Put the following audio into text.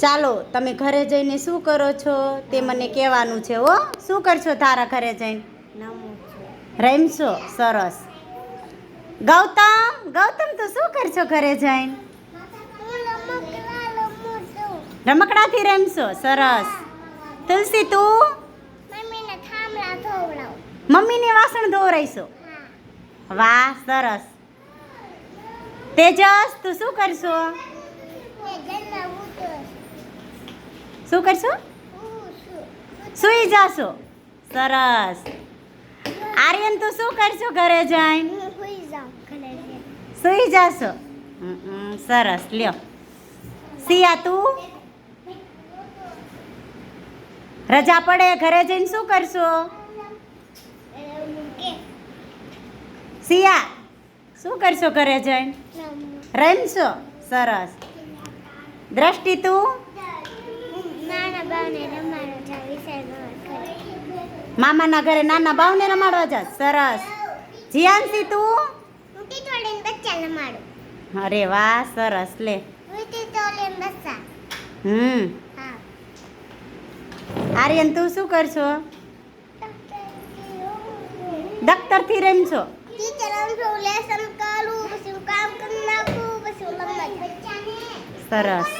ચાલો તમે ઘરે જઈને શું કરો છો તે મને કહેવાનું છે હો. શું કરશો તારા ઘરે જઈને? રમશો. સરસ. ગૌતમ તું શું કરશો ઘરે જઈને? રમકડાથી રમશો. સરસ. તુલસી તું? મમ્મીને વાસણ ધોવરાઈશો. વાહ સરસ. તેજસ તું શું કરશો? શું કરશો? સુઈ જાશો. સરસ. આર્યન તું શું કરશો ઘરે જઈને? સુઈ જાશો. સરસ. લ્યો. સિયા તું? રજા પડે ઘરે જઈને શું કરશો? સિયા શું કરશો ઘરે જઈને? રમશો. સરસ. દ્રષ્ટિ તું? મામાના ઘરે નાના બાવને રમાડવા જા. સરસ. જીયાંશી તું? અરે વાહ સરસ. લે. આર્યન તું શું કરશો? દફતરથી રમશો. સરસ.